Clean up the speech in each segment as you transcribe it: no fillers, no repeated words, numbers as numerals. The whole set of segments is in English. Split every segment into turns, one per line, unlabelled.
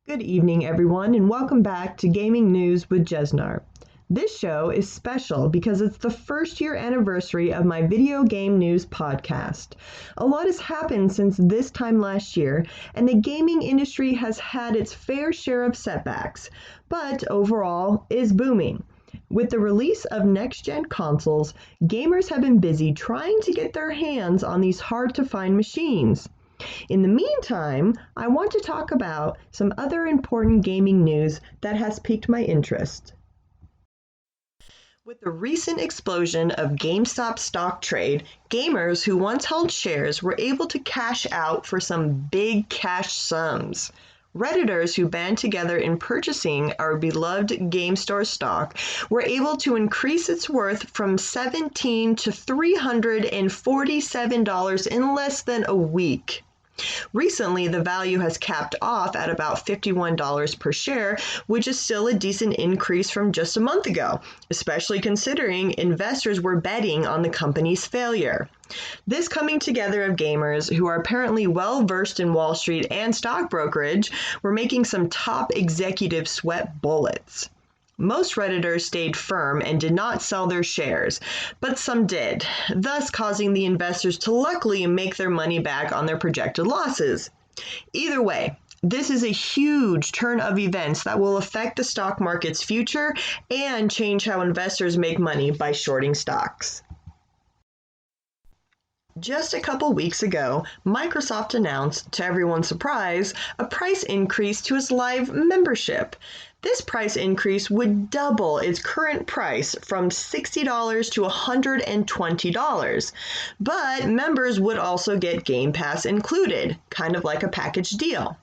Good evening, everyone, and welcome back to Gaming News with Jeznar. This show is special because it's the first year anniversary of my video game news podcast. A lot has happened since this time last year, and the gaming industry has had its fair share of setbacks, but overall is booming. With the release of next-gen consoles, gamers have been busy trying to get their hands on these hard-to-find machines. In the meantime, I want to talk about some other important gaming news that has piqued my interest. With the recent explosion of GameStop stock trade, gamers who once held shares were able to cash out for some big cash sums. Redditors who band together in purchasing our beloved GameStore stock were able to increase its worth from $17 to $347 in less than a week. Recently, the value has capped off at about $51 per share, which is still a decent increase from just a month ago, especially considering investors were betting on the company's failure. This coming together of gamers who are apparently well versed in Wall Street and stock brokerage were making some top executives sweat bullets. Most Redditors stayed firm and did not sell their shares, but some did, thus causing the investors to luckily make their money back on their projected losses. Either way, this is a huge turn of events that will affect the stock market's future and change how investors make money by shorting stocks. Just a couple weeks ago, Microsoft announced, to everyone's surprise, a price increase to its Live membership. This price increase would double its current price from $60 to $120, but members would also get Game Pass included, kind of like a package deal.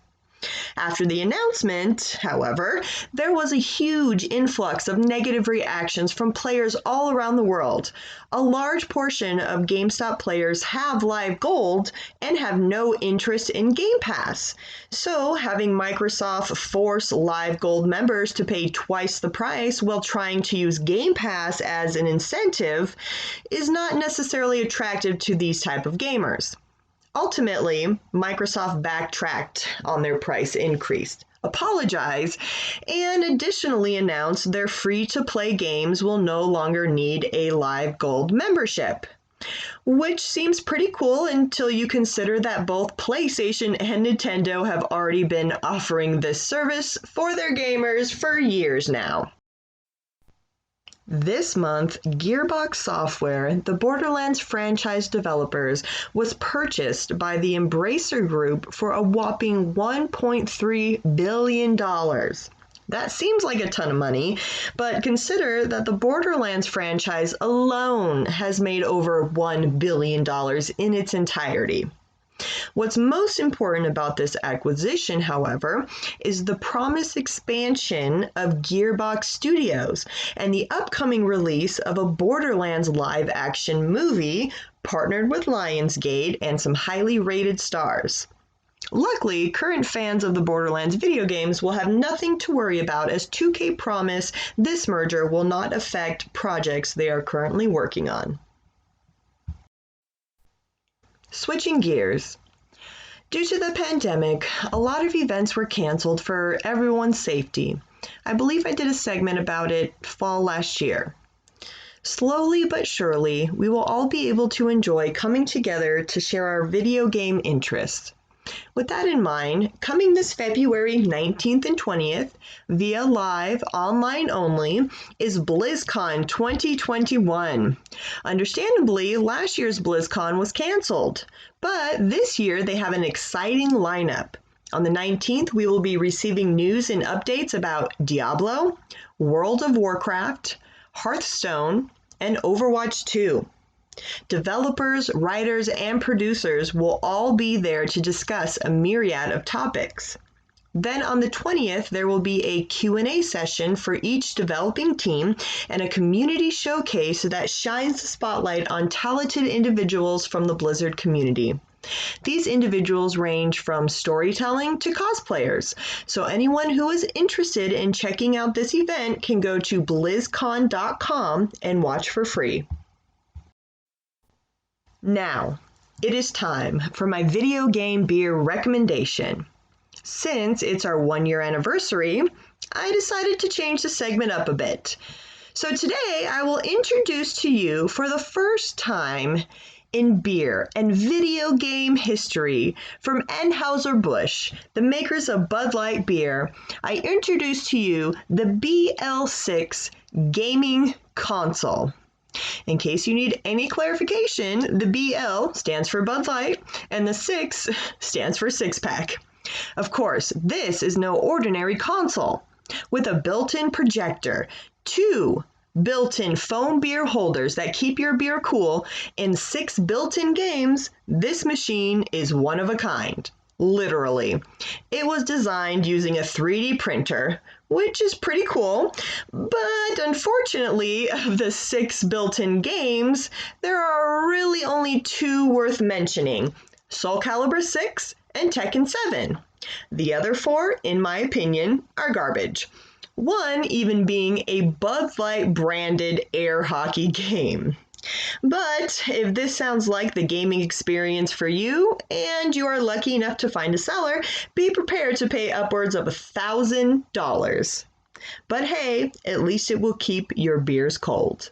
After the announcement, however, there was a huge influx of negative reactions from players all around the world. A large portion of GameStop players have Live Gold and have no interest in Game Pass. So, having Microsoft force Live Gold members to pay twice the price while trying to use Game Pass as an incentive is not necessarily attractive to these type of gamers. Ultimately, Microsoft backtracked on their price increase, apologized, and additionally announced their free-to-play games will no longer need a Live Gold membership. Which seems pretty cool until you consider that both PlayStation and Nintendo have already been offering this service for their gamers for years now. This month, Gearbox Software, the Borderlands franchise developers, was purchased by the Embracer Group for a whopping $1.3 billion. That seems like a ton of money, but consider that the Borderlands franchise alone has made over $1 billion in its entirety. What's most important about this acquisition, however, is the promised expansion of Gearbox Studios and the upcoming release of a Borderlands live-action movie partnered with Lionsgate and some highly rated stars. Luckily, current fans of the Borderlands video games will have nothing to worry about, as 2K promise this merger will not affect projects they are currently working on. Switching gears. Due to the pandemic, a lot of events were canceled for everyone's safety. I believe I did a segment about it fall last year. Slowly but surely, we will all be able to enjoy coming together to share our video game interests. With that in mind, coming this February 19th and 20th, via live, online only, is Blizzcon 2021. Understandably, last year's Blizzcon was canceled, but this year they have an exciting lineup. On the 19th, we will be receiving news and updates about Diablo, World of Warcraft, Hearthstone, and Overwatch 2. Developers, writers, and producers will all be there to discuss a myriad of topics. Then on the 20th, there will be a Q&A session for each developing team and a community showcase that shines the spotlight on talented individuals from the Blizzard community. These individuals range from storytelling to cosplayers, so anyone who is interested in checking out this event can go to blizzcon.com and watch for free. Now, it is time for my video game beer recommendation. Since it's our 1-year anniversary, I decided to change the segment up a bit. So today I will introduce to you for the first time in beer and video game history from Anheuser-Busch, the makers of Bud Light beer, I introduce to you the BL6 gaming console. In case you need any clarification, the BL stands for Bud Light and the 6 stands for six-pack. Of course, this is no ordinary console. With a built-in projector, 2 built-in foam beer holders that keep your beer cool, and 6 built-in games, this machine is one of a kind. Literally. It was designed using a 3D printer, which is pretty cool, but unfortunately, of the 6 built-in games, there are really only 2 worth mentioning, Soul Calibur 6 and Tekken 7. The other 4, in my opinion, are garbage. One even being a Bud Light branded air hockey game. But if this sounds like the gaming experience for you, and you are lucky enough to find a seller, be prepared to pay upwards of $1,000. But hey, at least it will keep your beers cold.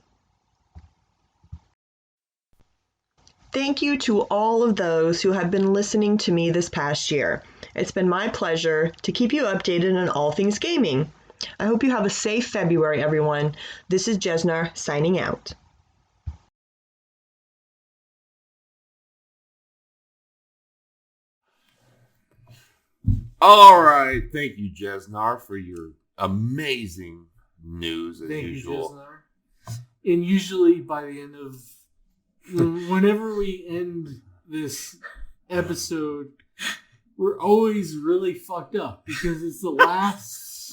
Thank you to all of those who have been listening to me this past year. It's been my pleasure to keep you updated on all things gaming. I hope you have a safe February, everyone. This is Jeznar signing out.
All right. Thank you, Jeznar, for your amazing news as usual.
Thank you, Jeznar. And usually by the end of whenever we end this episode, we're always really fucked up because it's the last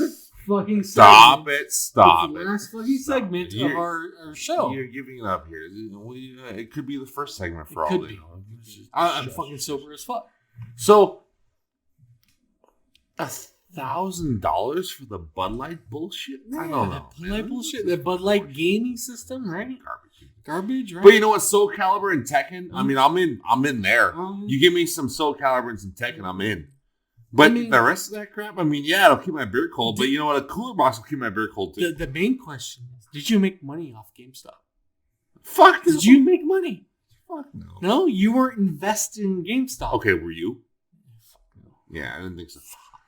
fucking segment.
Stop it.
It's the last fucking
Stop
segment
it.
of our show.
You're giving it up here. It could be the first segment for
It
all
could
they
be.
know.
I'm fucking sober as fuck.
So, $1,000 for the Bud Light bullshit? I don't know.
Bud Light bullshit. The Bud Light gaming system, right? Garbage, right?
But you know what? Soul Calibur and Tekken. I mean, I'm in there. You give me some Soul Calibur and some Tekken, I'm in. But the rest of that crap, I mean, yeah, it'll keep my beer cold. But you know what? A cooler box will keep my beer cold too.
The main question is: did you make money off GameStop?
Fuck.
Did you make money?
Fuck no.
No, you weren't invested in GameStop.
Okay, were you?
Fuck no.
Yeah, I didn't think so.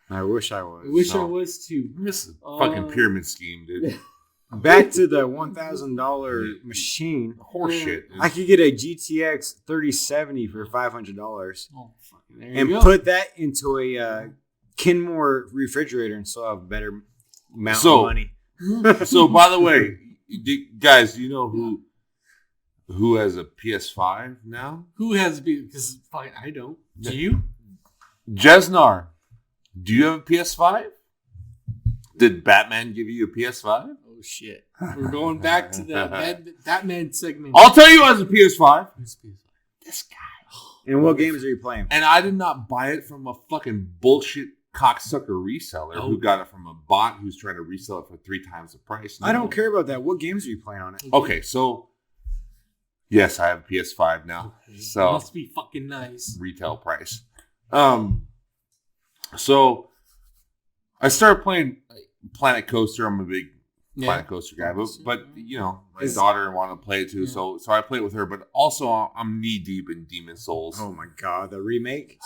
I wish I was.
I wish I was too.
This is a fucking pyramid scheme, dude.
Back to the $1,000 machine.
Horseshit.
I could get a GTX 3070 for $500
Oh, fucking there
and
you go.
put that into a Kenmore refrigerator and still have a better amount of money.
So, by the way, guys, you know who has a PS5 now?
Who has been? Because fucking I don't. Do you?
Jeznar, do you have a PS5? Did Batman give you a PS5?
Oh shit! We're going back to the Batman segment.
I'll tell you who has a PS5. This guy.
And what games are you playing?
And I did not buy it from a fucking bullshit cocksucker reseller who got it from a bot who's trying to resell it for 3 times the price.
I don't care about that. What games are you playing on it?
Okay, so yes, I have a PS5 now.
Okay.
So
Must be fucking nice.
Retail price. So I started playing Planet Coaster. I'm a big Planet Coaster guy, but you know, my daughter wanted to play it too, so I played with her. But also, I'm knee deep in Demon Souls.
Oh my god, the remake,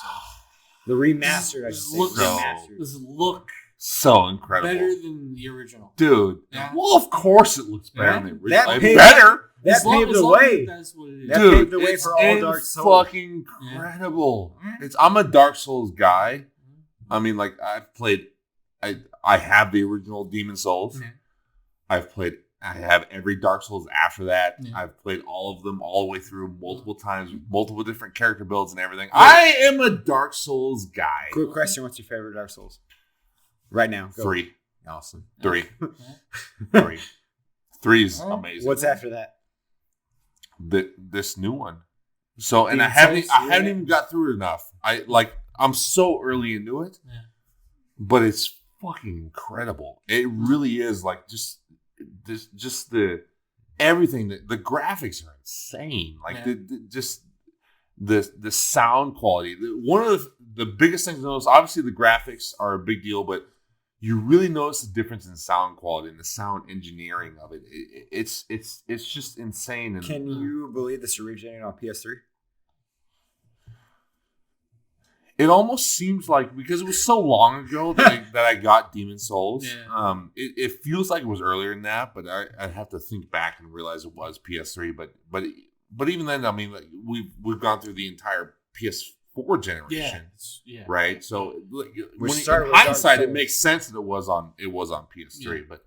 the remastered. I should say remastered.
Does it look
So incredible,
better than the original,
dude?
Yeah.
Well, of course it looks better than the original.
That paved-
better.
That paved the way.
That's what it is.
That
Dude,
paved the way
it's
for all Dark Souls.
fucking incredible. I'm a Dark Souls guy. I mean, like I have the original Demon Souls.
Yeah.
I have every Dark Souls after that.
Yeah.
I've played all of them all the way through multiple times, with multiple different character builds and everything. I am a Dark Souls guy.
Quick question: what's your favorite Dark Souls? Right now, go.
3.
Awesome.
3. 3. 3 is amazing.
What's after that?
This new one. So, and
Demon
I haven't
Souls,
even got through it enough. I'm so early into it, but it's fucking incredible. It really is like just the everything. The graphics are insane. Like the sound quality. One of the biggest things to notice, obviously the graphics are a big deal, but you really notice the difference in sound quality and the sound engineering of it. It's just insane. And,
can you believe this originated on PS3?
It almost seems like, because it was so long ago that I got Demon's Souls.
Yeah.
It feels like it was earlier than that, but I'd have to think back and realize it was PS3. But even then, I mean, like, we've gone through the entire PS4 generation, right? So in hindsight, it makes sense that it was on PS3, but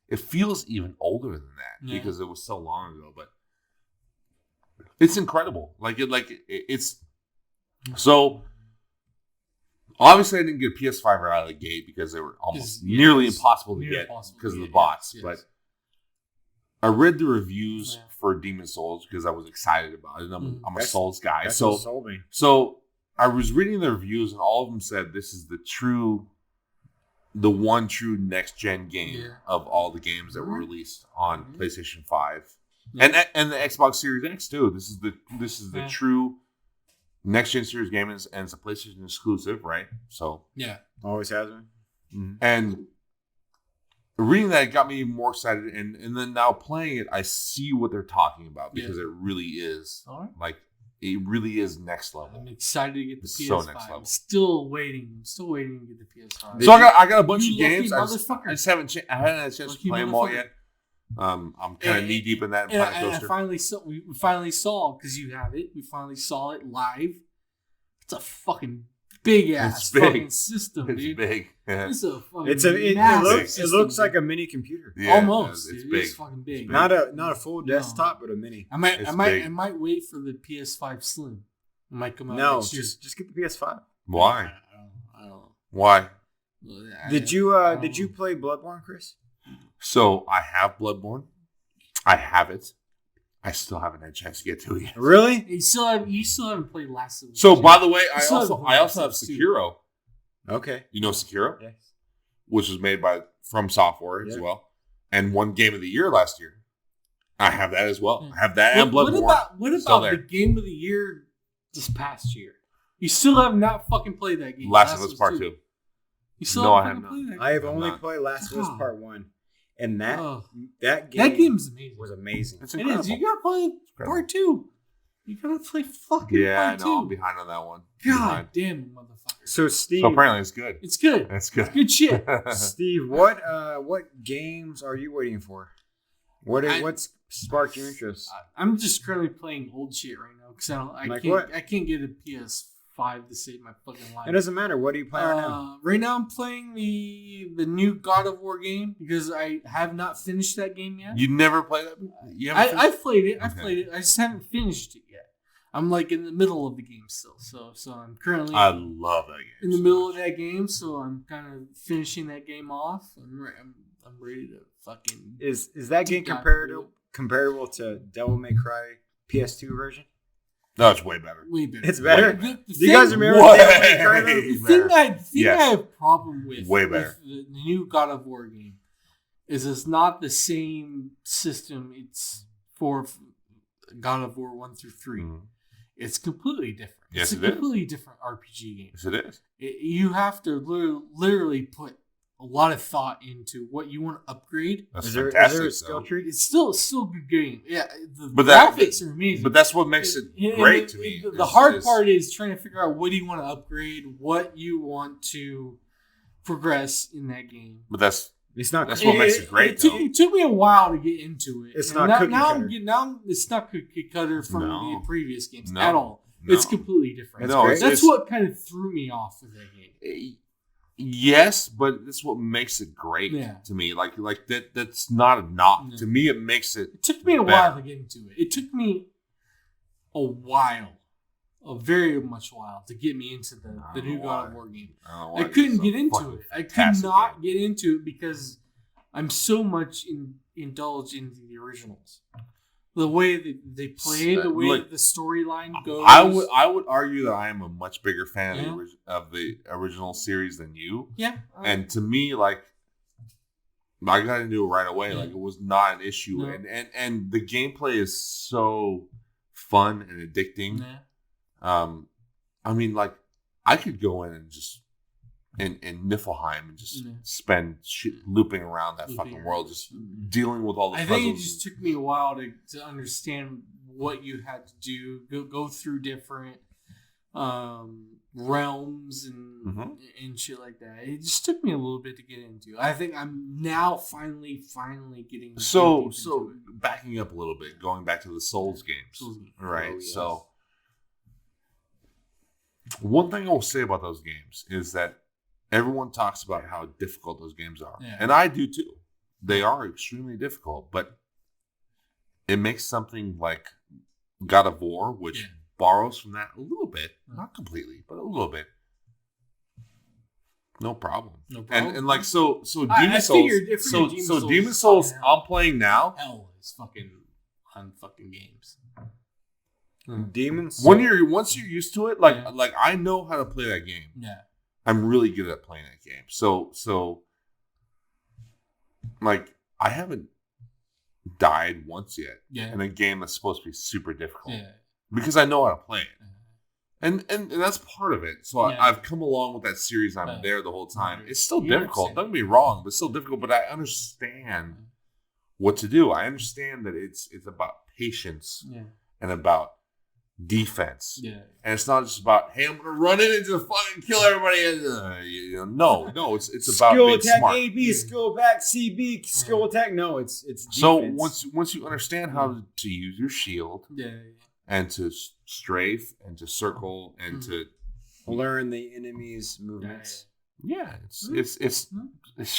it feels even older than that because it was so long ago. But it's incredible. It's so. Obviously, I didn't get PS5 right out of the gate because they were almost nearly impossible to get because of the bots. Yes. But I read the reviews for Demon's Souls because I was excited about it. I'm a Souls guy. So I was reading the reviews, and all of them said this is the one true next-gen game of all the games that were released on PlayStation 5. Yeah. And the Xbox Series X, too. This is the true next gen series game, and it's a PlayStation exclusive, right? So
always has been.
Mm-hmm. And reading that, it got me more excited, and then now playing it, I see what they're talking about because it really is like it really is next level.
I'm excited to get the PS5.
So next level.
I'm still waiting to get the PS5.
So I got a bunch of games. I haven't had a chance to play them all yet. I'm kind of knee deep in that.
And I finally saw because you have it. We finally saw it live. It's a fucking big ass fucking system, dude.
It's big. Yeah.
It
looks like a mini computer.
Yeah,
almost.
It's big.
It's fucking big.
Not a full desktop, but a mini.
I might wait for the PS5 Slim. It might come out.
No,
next year.
just get the PS5.
Why?
I don't know.
Why?
Did you play Bloodborne, Chris?
So I have Bloodborne. I have it. I still haven't had a chance to get to it yet.
Really?
You still haven't played Last of Us.
So by the way, I also have Sekiro.
Okay.
You know Sekiro?
Yes.
Which was made from Software as well, and won Game of the Year last year. I have that as well. I have that and Bloodborne.
What about the Game of the Year this past year? You still have not fucking played that game.
Last of Us Part 2.
You still
I have not.
I have only played Last of Us Part 1. And that
game's amazing.
Was amazing.
It is. You gotta play Part 2. You gotta play fucking Part 2.
I'm behind on that one.
God damn it, motherfucker.
So Steve,
apparently it's good.
It's good.
It's good.
It's good shit.
Steve, what games are you waiting for? What's sparked your interest?
I'm just currently playing old shit right now because I can't get a PS5 to save my fucking life.
It doesn't matter. What are you playing right now?
Right now I'm playing the new God of War game because I have not finished that game yet.
You never played that?
I've played it. I've played it. I just haven't finished it yet. I'm like in the middle of the game still. So I'm currently
I love that game.
In the middle of that game, so I'm kind of finishing that game off. I'm ready to fucking
Is that game comparable to Devil May Cry PS2 version?
No, it's way better.
Way better.
It's better.
Do
you guys remember Devil May Cry?
The thing I have a problem with,
way better.
With the new God of War game is it's not the same system. It's for God of War 1 through 3. Mm-hmm. It's completely different.
Yes,
it's a completely different RPG game.
Yes, it is.
You have to literally put a lot of thought into what you want to upgrade.
That's
is there a skill tree?
It's still a good game. Yeah, the graphics are amazing.
But that's what makes it great to me.
The hard part is trying to figure out what do you want to upgrade, what you want to progress in that game.
But that's what makes it great.
It took me a while to get into it.
It's not cookie cutter.
Now it's not cookie cutter from the previous games
No.
at all.
No.
It's completely different.
That's
what kind of threw me off of that game.
Yes, but that's what makes it great to me. Like that's not a knock.
No.
To me, it makes it.
It took me a while to get into it. It took me a very much while to get me into the new God of War game. I couldn't get into it. I could not get into it because I'm so much indulged in the originals. The way that they play, the way that the storyline goes.
I would argue that I am a much bigger fan of the original series than you.
Yeah.
And to me, like, I got into it right away. Yeah. Like, it was not an issue.
No.
And the gameplay is so fun and addicting.
Yeah.
I mean, like, I could go in and just in Niflheim and just spend looping around that fucking world, just dealing with all the puzzles.
I think it just took me a while to understand what you had to do. Go through different realms and shit like that. It just took me a little bit to get into. I think I'm now finally getting
so backing up a little bit, going back to the Souls games, right?
Oh, yes.
So one thing I will say about those games is that everyone talks about how difficult those games are, and I do too. They are extremely difficult, but it makes something like God of War, which borrows from that a little bit, not completely, but a little bit. No problem. And like so Demon Souls. So Demon Souls I'm playing now.
Hell is fucking on fucking games.
Demon Souls.
Once you're used to it, like I know how to play that game.
Yeah.
I'm really good at playing that game. So like I haven't died once yet in a game that's supposed to be super difficult. Yeah. Because I know how to play it. And that's part of it. So I've come along with that series. I'm there the whole time. It's still difficult. Don't get me wrong, but it's still difficult. But I understand what to do. I understand that it's about patience and about defense. Yeah. And it's not just about, hey, I'm gonna run in and just fucking kill everybody. No, it's about
skill
being
attack
smart.
A B, skill back C B, skill attack. No, it's defense.
So once you understand how to use your shield, and to strafe and to circle and to
learn the enemy's movements.
It's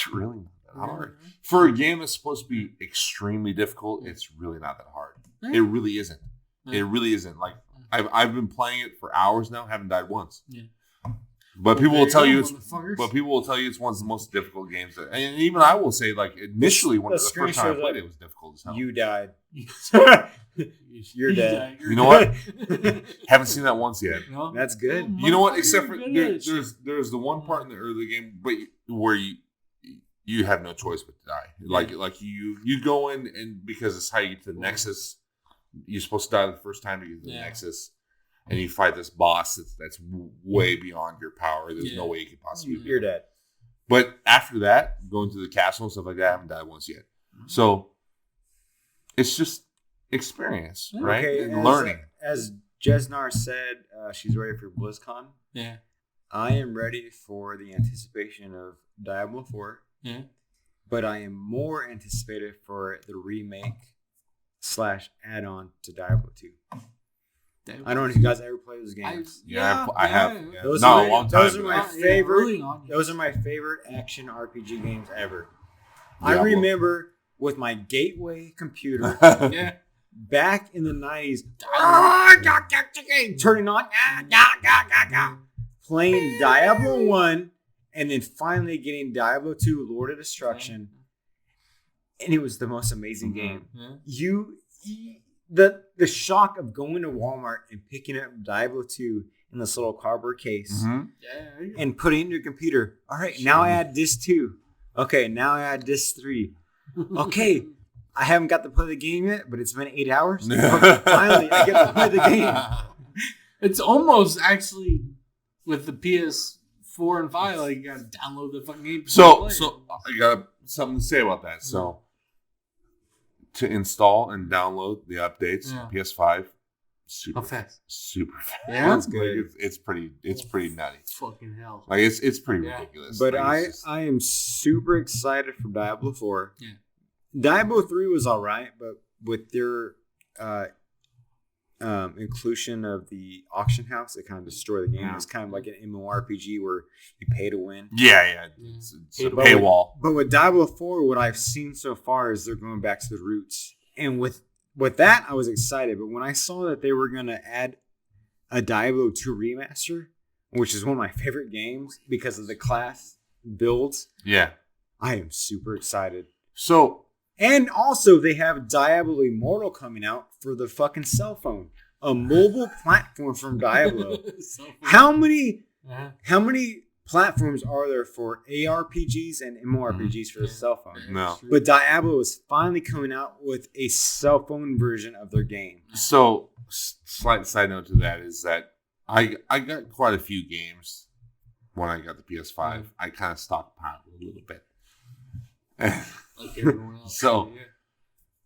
really not that hard. For a game that's supposed to be extremely difficult, it's really not that hard. It really isn't. It really isn't. Like I've been playing it for hours now, haven't died once. Yeah. But people will tell you it's one of the most difficult games. And even I will say, like, initially when the first time I played it was difficult as hell.
You died. You're dead.
You know what? Haven't seen that once yet.
No? That's good.
You know what? Except for there's the one part in the early game, but where you have no choice but to die. Like you go in, and because it's how you get to the Nexus, you're supposed to die the first time to get to the Nexus. And you fight this boss that's way beyond your power. There's no way you could possibly.
You're dead.
But after that, going to the castle and stuff like that, I haven't died once yet. So it's just experience, right?
Okay,
and learning.
As Jeznar said, she's ready for BlizzCon.
Yeah.
I am ready for the anticipation of Diablo 4. Yeah. But I am more anticipated for the remake / add-on to Diablo 2. I don't know if you guys ever play those games.
I have. Yeah.
Those are my favorite. Those are my favorite action RPG games ever. Diablo. I remember with my gateway computer back in the 90s, turning on, playing Diablo 1, and then finally getting Diablo 2, Lord of Destruction, and it was the most amazing game. The shock of going to Walmart and picking up Diablo 2 in this little cardboard case and putting it in your computer. All right, now I add disc 2. Okay, now I add disc 3. Okay, I haven't got to play the game yet, but it's been 8 hours. Finally, I get to play the game.
It's almost actually with the PS4 and 5, like you got to download the fucking game.
So I got something to say about that. So. To install and download the updates, PS5, super fast.
Yeah, that's good.
Like it's pretty nutty.
Fucking hell.
Like it's pretty ridiculous.
But
like,
I am super excited for Diablo 4. Yeah. Diablo 3 was all right, but with their inclusion of the auction house, it kind of destroyed the game. It's kind of like an MMORPG where you pay to win.
Yeah. It's a paywall.
But with Diablo 4, what I've seen so far is they're going back to the roots. And with that, I was excited. But when I saw that they were going to add a Diablo 2 remaster, which is one of my favorite games because of the class builds, I am super excited. And also, they have Diablo Immortal coming out for the fucking cell phone. A mobile platform from Diablo. How many platforms are there for ARPGs and MMORPGs for the cell phone?
No.
But Diablo is finally coming out with a cell phone version of their game.
So, slight side note to that is that I got quite a few games when I got the PS5. I kind of stockpiled a little bit.
Like everyone else.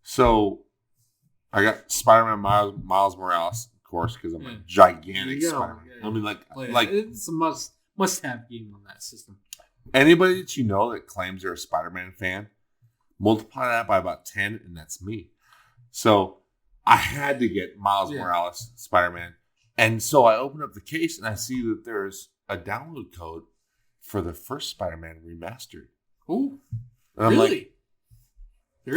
So I got Spider-Man Miles Morales, of course, because I'm a gigantic Spider-Man.
Yeah.
I mean, like
it's a must-have game on that system.
Anybody that you know that claims they're a Spider-Man fan, multiply that by about 10, and that's me. So I had to get Miles Morales, Spider-Man. And so I open up the case, and I see that there's a download code for the first Spider-Man remastered.
Ooh.
And I'm
really?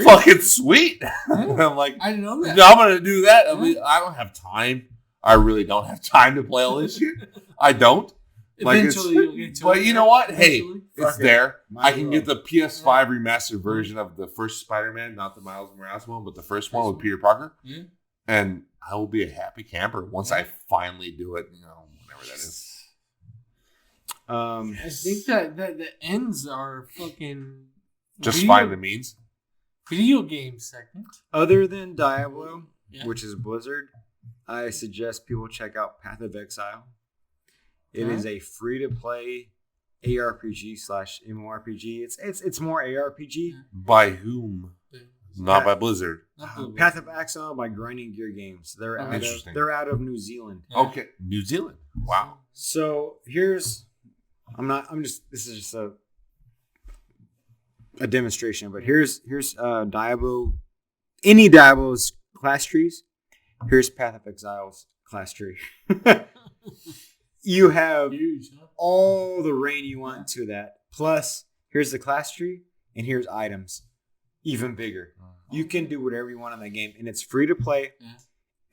fucking sweet. And I'm like,
I didn't know that.
I'm going to do that. I mean, I don't have time. I really don't have time to play all this shit. I don't.
Eventually, you'll get to it.
But you know what? Hey, it's there.
Might
I can
well.
get the PS5 remastered version of the first Spider-Man, not the Miles Morales one, but the first one with Peter Parker.
Yeah.
And I will be a happy camper once I finally do it, whenever that is.
I think that the ends are fucking
Just find the means.
Video game segment.
Other than Diablo,
Yeah.
which is Blizzard, I suggest people check out Path of Exile. It is a free-to-play ARPG/MMORPG. It's more ARPG.
By whom? Not by Blizzard.
Path of Exile by Grinding Gear Games. They're out of New Zealand.
Yeah.
Okay, New Zealand. Wow.
So this is just a demonstration, but here's Diablo, any Diablo's class trees. Here's Path of Exile's class tree. You have all the rain you want to that. Plus, here's the class tree, and here's items, even bigger. You can do whatever you want in that game, and it's free to play,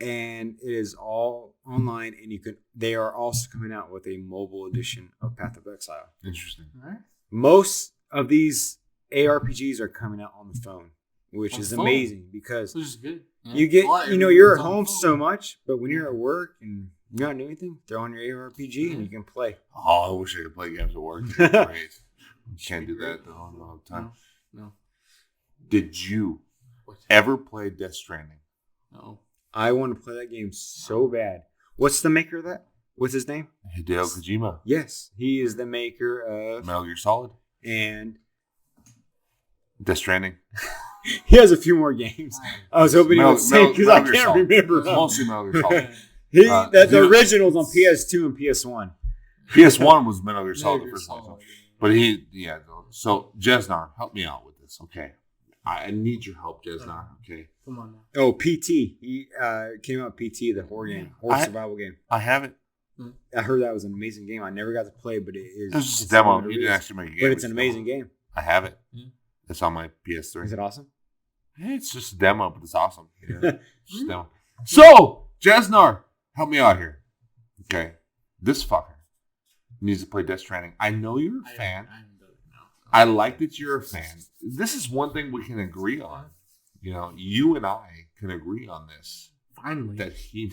and it is all online. And they are also coming out with a mobile edition of Path of Exile.
Interesting.
All right.
Most of these ARPGs are coming out on the phone, which is amazing because
Which is good. Yeah.
you get, you're at home so much, but when you're at work and you're not doing anything, throw on your ARPG and you can play.
Oh, I wish I could play games at work. Great. You can't do that all the time.
No.
Did you ever play Death Stranding?
No.
I want to play that game so bad. What's the maker of that? What's his name?
Hideo Kojima.
Yes, he is the maker of
Metal Gear Solid.
And
Death Stranding.
he has a few more games. I was hoping he would say because I can't remember.
It's mostly Metal Gear Solid.
The originals on PS2 and PS1.
PS1 was Metal Gear Solid, the first one. But so Jeznar, help me out with this, okay? I need your help, Jeznar, okay?
Come on now.
Oh, PT. He came out PT, the horror game, survival game.
I haven't.
I heard that was an amazing game. I never got to play, but it is.
It's just a demo. You didn't actually make a game.
But it's an amazing game.
I have it. It's on my PS3.
Is it awesome?
Hey, it's just a demo, but it's awesome. Yeah. It's just a demo. So, Jeznar, help me out here. Okay. This fucker needs to play Death Stranding. I know you're a fan. I like that you're a fan. This is one thing we can agree on. You and I can agree on this.
Finally.
That he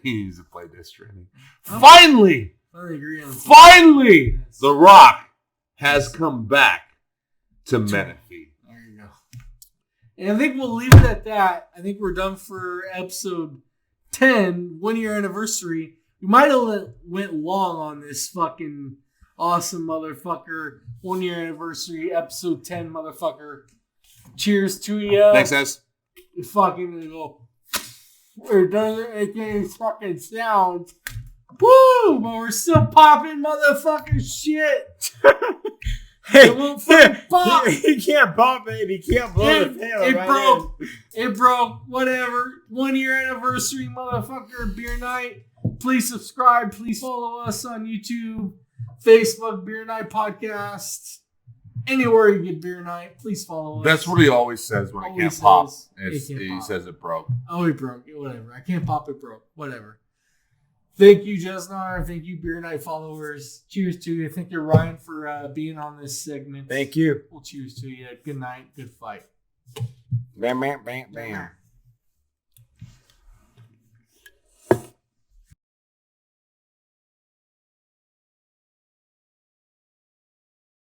needs to play Death Stranding. Finally! Finally!
Yes.
The Rock has come back to Menifee.
There you go. And I think we'll leave it at that. I think we're done for episode 10, 1 year anniversary. We might have went long on this fucking awesome motherfucker 1 year anniversary, episode 10 motherfucker. Cheers to you.
Next says.
Fucking go. We're done making fucking sounds. Woo! But we're still popping motherfucking shit.
Hey,
pop.
he can't pop it. He can't blow the tail.
It broke. It broke. Whatever. 1 year anniversary, motherfucker. Beer night. Please subscribe. Please follow us on YouTube, Facebook, Beer Night Podcast. Anywhere you get Beer Night, please follow us.
That's what he always says when it can't pop. He says it broke.
Oh, it broke. Whatever. I can't pop. It broke. Whatever. Thank you, Jeznar. Thank you, Beer Night followers. Cheers to you. Thank you, Ryan, for being on this segment.
Thank you.
Well, cheers to you. Good night. Good fight.
Bam, bam, bam, bam.